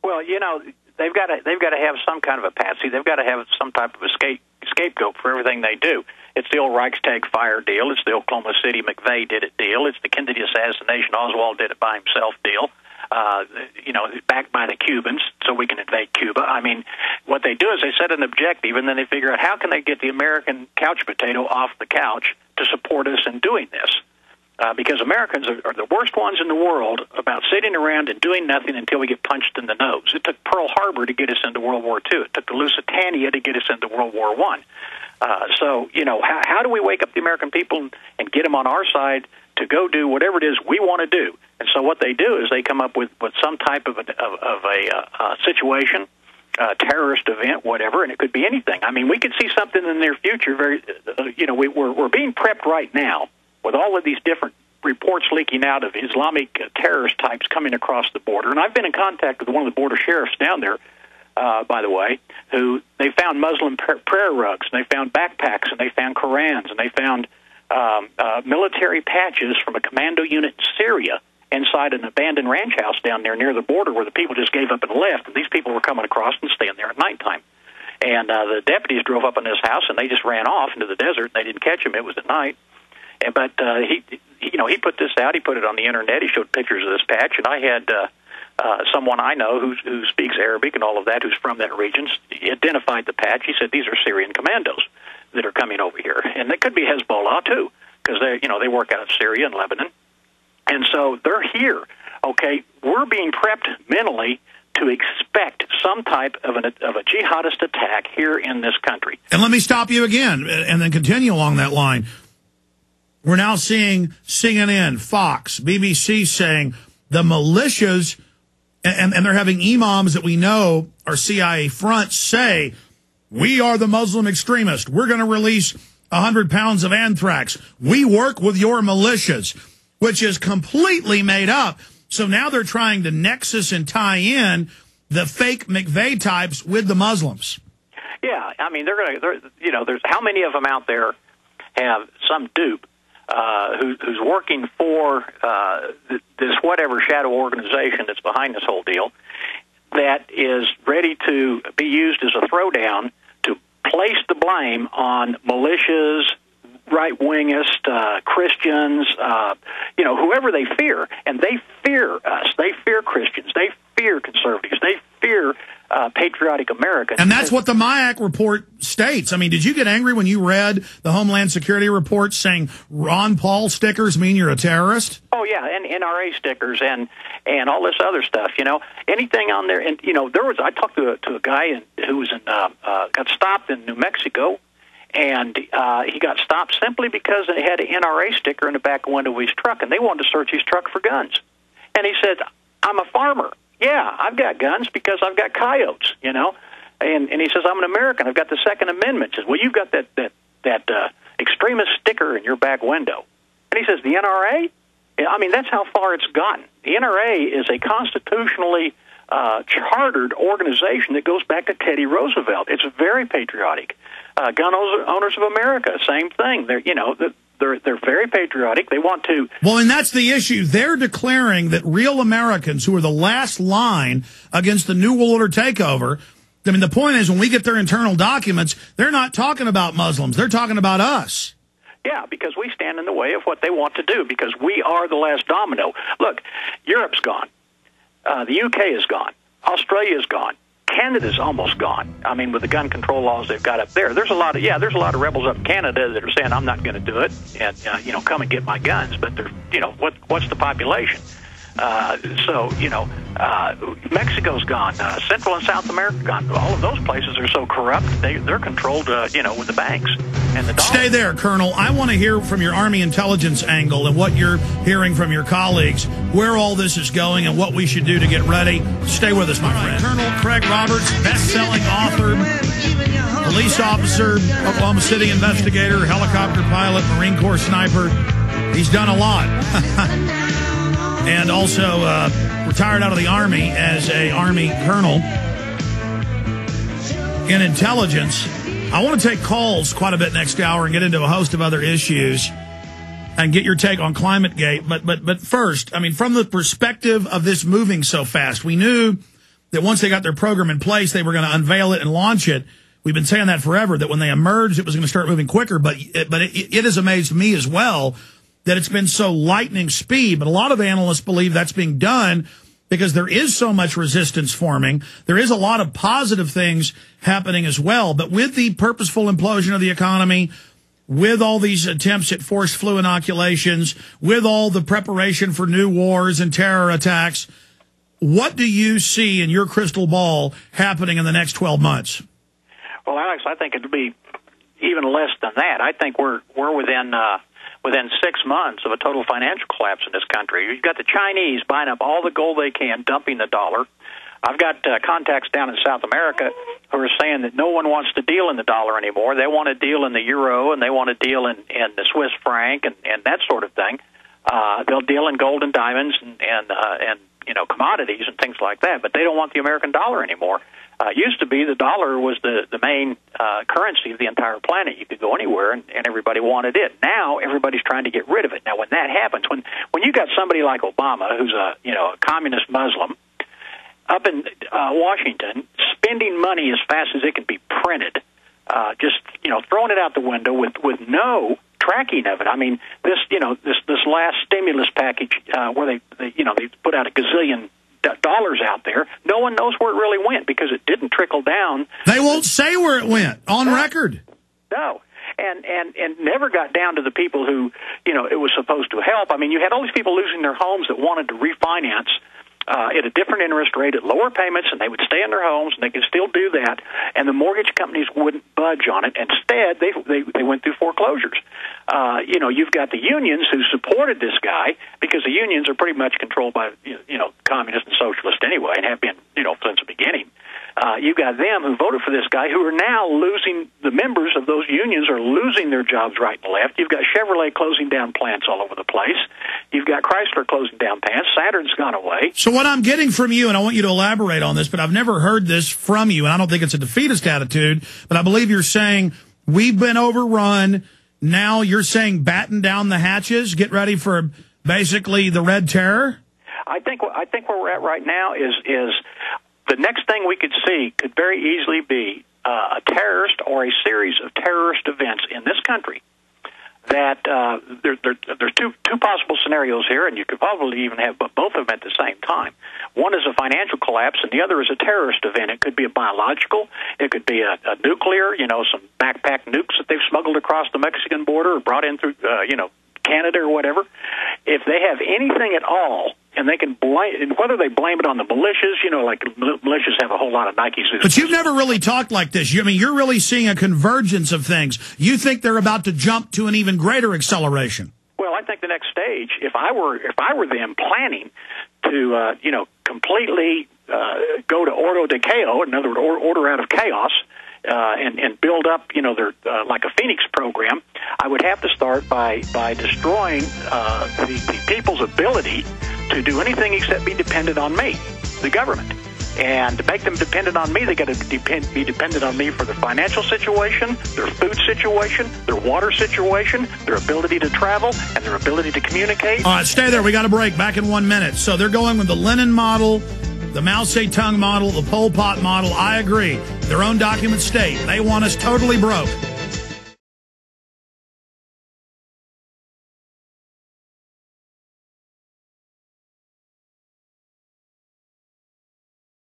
Well, you know, they've got to have some kind of a patsy. They've got to have some type of a scapegoat for everything they do. It's the old Reichstag fire deal. It's the Oklahoma City McVeigh did it deal. It's the Kennedy assassination. Oswald did it by himself deal. You know, backed by the Cubans, so we can invade Cuba. I mean, what they do is they set an objective, and then they figure out how can they get the American couch potato off the couch to support us in doing this. Because Americans are the worst ones in the world about sitting around and doing nothing until we get punched in the nose. It took Pearl Harbor to get us into World War II. It took the Lusitania to get us into World War I. So, you know, how do we wake up the American people and get them on our side to go do whatever it is we want to do? And so what they do is they come up with some type of a situation, a terrorist event, whatever, and it could be anything. I mean, we could see something in the near future. You know, we're being prepped right now with all of these different reports leaking out of Islamic terrorist types coming across the border. And I've been in contact with one of the border sheriffs down there, by the way, who they found Muslim prayer rugs, and they found backpacks, and they found Korans, and they found military patches from a commando unit in Syria inside an abandoned ranch house down there near the border where the people just gave up and left, and these people were coming across and staying there at nighttime. And the deputies drove up on this house, and they just ran off into the desert, and they didn't catch him. It was at night. But he put this out. He put it on the internet. He showed pictures of this patch, and I had someone I know who speaks Arabic and all of that, who's from that region, identified the patch. He said these are Syrian commandos that are coming over here, and they could be Hezbollah too, because they work out of Syria and Lebanon, and so they're here. Okay, we're being prepped mentally to expect some type of a jihadist attack here in this country. And let me stop you again, and then continue along that line. We're now seeing CNN, Fox, BBC saying the militias, and they're having imams that we know are CIA fronts say, we are the Muslim extremists. We're going to release 100 pounds of anthrax. We work with your militias, which is completely made up. So now they're trying to nexus and tie in the fake McVeigh types with the Muslims. Yeah, I mean, there's how many of them out there have some dupe who's working for this whatever shadow organization that's behind this whole deal that is ready to be used as a throwdown to place the blame on militias, right-wingist, Christians, whoever they fear. And they fear us. They fear Christians. They fear conservatives. They fear patriotic Americans. And that's what the MIAC report states. I mean, did you get angry when you read the Homeland Security report saying Ron Paul stickers mean you're a terrorist? Oh, yeah, and NRA stickers and all this other stuff, anything on there. And, I talked to a guy who was got stopped in New Mexico, and he got stopped simply because he had an NRA sticker in the back window of his truck, and they wanted to search his truck for guns. And he said, I'm a farmer. Yeah, I've got guns because I've got coyotes, And he says, I'm an American. I've got the Second Amendment. He says, well, you've got that extremist sticker in your back window. And he says, the NRA? I mean, that's how far it's gotten. The NRA is a constitutionally chartered organization that goes back to Teddy Roosevelt. It's very patriotic. Gun Owners of America, same thing. They're very patriotic. They want to. Well, and that's the issue. They're declaring that real Americans, who are the last line against the New World Order takeover. I mean, the point is, when we get their internal documents, they're not talking about Muslims. They're talking about us. Yeah, because we stand in the way of what they want to do, because we are the last domino. Look, Europe's gone. The UK is gone. Australia's gone. Canada's almost gone. I mean, with the gun control laws they've got up there, there's a lot of rebels up in Canada that are saying, I'm not going to do it, and come and get my guns. But what's the population? Mexico's gone. Central and South America gone. All of those places are so corrupt. They're controlled, with the banks and the dollars. Stay there, Colonel. I want to hear from your Army intelligence angle and what you're hearing from your colleagues, where all this is going and what we should do to get ready. Stay with us, my friend. Colonel Craig Roberts, best-selling author, police officer, Oklahoma City investigator, helicopter pilot, Marine Corps sniper. He's done a lot. And also retired out of the Army as a Army colonel in intelligence. I want to take calls quite a bit next hour and get into a host of other issues and get your take on ClimateGate. But first, I mean, from the perspective of this moving so fast, we knew that once they got their program in place, they were going to unveil it and launch it. We've been saying that forever, that when they emerged, it was going to start moving quicker. But it has amazed me as well that it's been so lightning speed. But a lot of analysts believe that's being done because there is so much resistance forming. There is a lot of positive things happening as well. But with the purposeful implosion of the economy, with all these attempts at forced flu inoculations, with all the preparation for new wars and terror attacks, what do you see in your crystal ball happening in the next 12 months? Well, Alex, I think it'll be even less than that. I think we're within 6 months of a total financial collapse in this country. You've got the Chinese buying up all the gold they can, dumping the dollar. I've got contacts down in South America who are saying that no one wants to deal in the dollar anymore. They want to deal in the euro, and they want to deal in the Swiss franc and that sort of thing. They'll deal in gold and diamonds and commodities and things like that, but they don't want the American dollar anymore. It used to be the dollar was the main currency of the entire planet. You could go anywhere, and everybody wanted it. Now everybody's trying to get rid of it. Now, when that happens, when you got somebody like Obama, who's a communist Muslim, up in Washington, spending money as fast as it can be printed, just throwing it out the window with no tracking of it. I mean, this last stimulus package where they put out a gazillion dollars out there, no one knows where it really went because it didn't trickle down. They won't say where it went on record. No. And never got down to the people who, it was supposed to help. I mean, you had all these people losing their homes that wanted to refinance at a different interest rate at lower payments, and they would stay in their homes, and they could still do that, and the mortgage companies wouldn't budge on it. Instead, they went through foreclosures. You've got the unions who supported this guy because the unions are pretty much controlled by, communist and socialist anyway, and have been, since the beginning. You've got them who voted for this guy who are now losing, the members of those unions are losing their jobs right and left. You've got Chevrolet closing down plants all over the place. You've got Chrysler closing down plants. Saturn's gone away. So what I'm getting from you, and I want you to elaborate on this, but I've never heard this from you, and I don't think it's a defeatist attitude, but I believe you're saying we've been overrun. Now you're saying batten down the hatches, get ready for basically the Red Terror? I think where we're at right now is the next thing we could see could very easily be a terrorist or a series of terrorist events in this country. That there's two possible scenarios here, and you could probably even have both of them at the same time. One is a financial collapse, and the other is a terrorist event. It could be a biological, it could be a nuclear, some backpack nukes that they've smuggled across the Mexican border or brought in through, Canada or whatever. If they have anything at all, and they can blame, whether they blame it on the militias, like militias have a whole lot of Nike suits. But you've never really talked like this. You're really seeing a convergence of things. You think they're about to jump to an even greater acceleration. Well, I think the next stage, if I were them planning to, completely go to ordo de chaos, in other words, order out of chaos, and build up, their like a Phoenix program, I would have to start by destroying the people's ability to do anything except be dependent on me, the government. And to make them dependent on me, they got to be dependent on me for their financial situation, their food situation, their water situation, their ability to travel, and their ability to communicate. All right, stay there. We got a break. Back in 1 minute. So they're going with the Lenin model, the Mao Zedong model, the Pol Pot model. I agree. Their own documents state they want us totally broke.